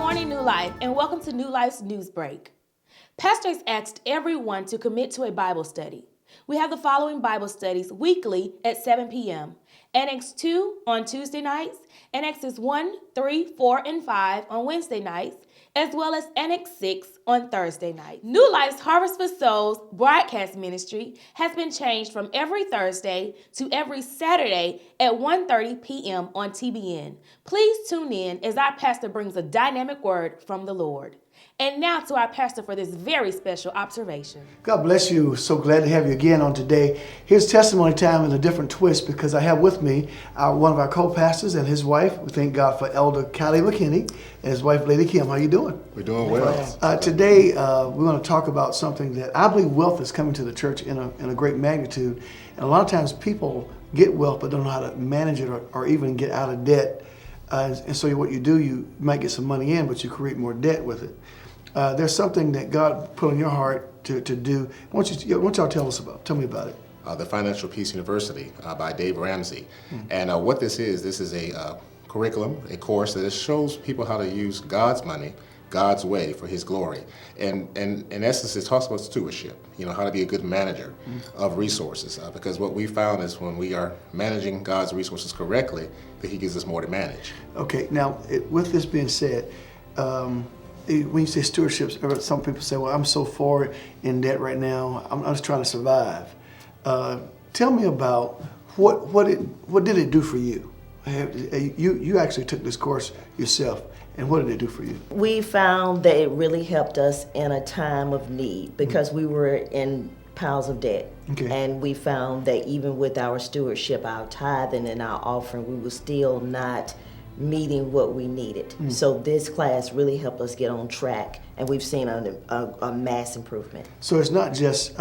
morning, New Life, and welcome to New Life's News Break. Pastors asked everyone to commit to a Bible study. We have the following Bible studies weekly at 7 p.m. Annex 2 on Tuesday nights, Annexes 1, 3, 4, and 5 on Wednesday nights, as well as Annex 6 on Thursday night. New Life's Harvest for Souls broadcast ministry has been changed from every Thursday to every Saturday at 1:30 p.m. on TBN. Please tune in as our pastor brings a dynamic word from the Lord. And now to our pastor for this very special observation. God bless you. So glad to have you again on today. Here's testimony time in a different twist because I have with me one of our co-pastors and his wife. We thank God for Elder Callie McKinney and his wife, Lady Kim. How you doing? We're doing well. Today, we're going to talk about something that I believe wealth is coming to the church in a great magnitude. And a lot of times people get wealth but don't know how to manage it or even get out of debt. And so what you do, you might get some money in, but you create more debt with it. There's something that God put on your heart to do. Why don't y'all tell me about it. The Financial Peace University by Dave Ramsey. And what this is a curriculum, a course that shows people how to use God's money, God's way for His glory. And in essence, it talks about stewardship, how to be a good manager of resources. Because what we found is when we are managing God's resources correctly, that He gives us more to manage. Okay, now with this being said, when you say stewardship, some people say, well, I'm so far in debt right now, I'm just trying to survive. Tell me about what did it do for you? You actually took this course yourself, and what did it do for you? We found that it really helped us in a time of need because we were in piles of debt. Okay. And we found that even with our stewardship, our tithing and our offering, we were still not meeting what we needed. So this class really helped us get on track, and we've seen a mass improvement. So it's not just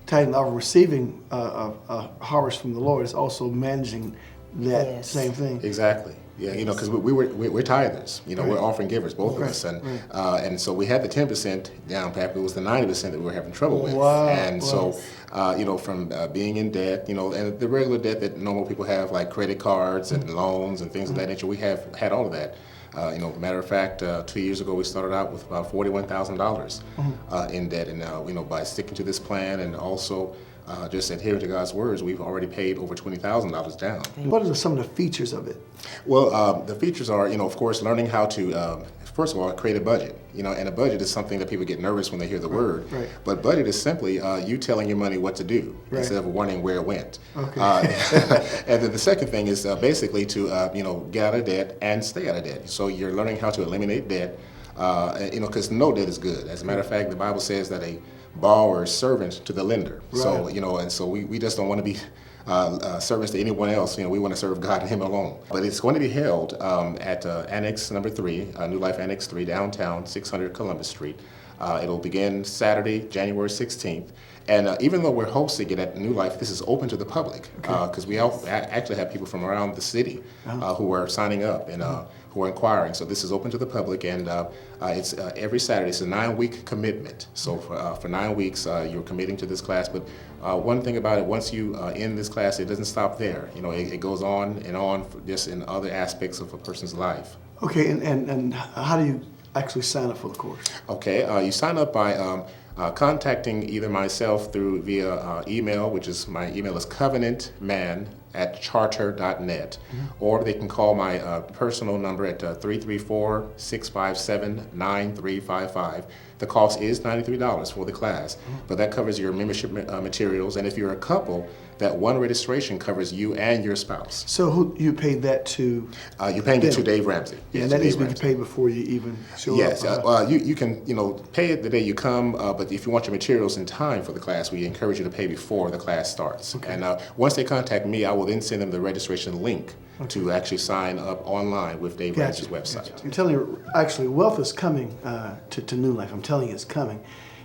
tithing or receiving a harvest from the Lord, it's also managing that same thing. Exactly. Yeah, because we're tithers. We're offering givers, both of us, and so we had the 10% down pat. It was the 90% that we were having trouble with. Wow. And so, from being in debt, and the regular debt that normal people have, like credit cards and loans and things of that nature, we have had all of that. Matter of fact, 2 years ago we started out with about $41,000 in debt, and by sticking to this plan and also just adhering to God's words, we've already paid over $20,000 down. What are some of the features of it? Well, the features are, of course, learning how to, first of all, create a budget. And a budget is something that people get nervous when they hear the word. Right. But budget is simply you telling your money what to do instead of wondering where it went. Okay. And then the second thing is basically to, get out of debt and stay out of debt. So you're learning how to eliminate debt, because no debt is good. As a matter of fact, the Bible says that a borrower is servant to the lender. Right. So, and so we just don't want to be servants to anyone else. We want to serve God and Him alone. But it's going to be held at Annex number 3, New Life Annex 3, downtown, 600 Columbus Street. It'll begin Saturday, January 16th. And even though we're hosting it at New Life, this is open to the public because we actually have people from around the city who are signing up and who are inquiring. So this is open to the public, and it's every Saturday. It's a 9-week commitment. So for 9 weeks, you're committing to this class. But one thing about it, once you end this class, it doesn't stop there. It goes on and on just in other aspects of a person's life. Okay, and how do you actually sign up for the course? Okay, you sign up by contacting either myself via email, which is my email is covenantman@charter.net, or they can call my personal number at 334-657-9355. The cost is $93 for the class, but that covers your membership materials, and if you're a couple, that one registration covers you and your spouse. So who you paid that to? You're paying it to Dave Ramsey. Yeah, and that needs to be paid before you even show yes, up. Yes, you can pay it the day you come, but if you want your materials in time for the class, we encourage you to pay before the class starts. Okay. And once they contact me, I will then send them the registration link to actually sign up online with Dave Ramsey's website. I'm telling you, actually, wealth is coming to New Life. I'm telling you, it's coming.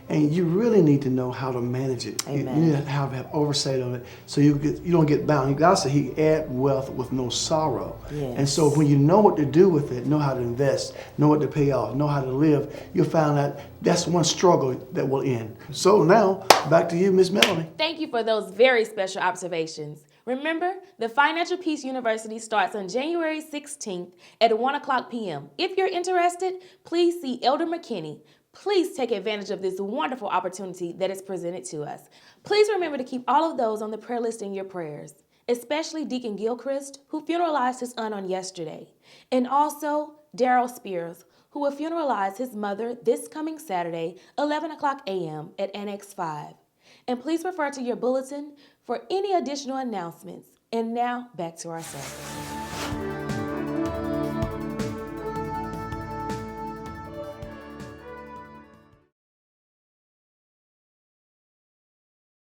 And you really need to know how to manage it. Amen. You need to have oversight of it so you don't get bound. God said He add wealth with no sorrow. Yes. And so when you know what to do with it, know how to invest, know what to pay off, know how to live, you'll find out that's one struggle that will end. So now, back to you, Miss Melanie. Thank you for those very special observations. Remember, the Financial Peace University starts on January 16th at 1 o'clock p.m. If you're interested, please see Elder McKinney. Please take advantage of this wonderful opportunity that is presented to us. Please remember to keep all of those on the prayer list in your prayers, especially Deacon Gilchrist, who funeralized his aunt on yesterday, and also Daryl Spears, who will funeralize his mother this coming Saturday, 11 o'clock a.m. at Annex 5. And please refer to your bulletin for any additional announcements. And now, back to our service.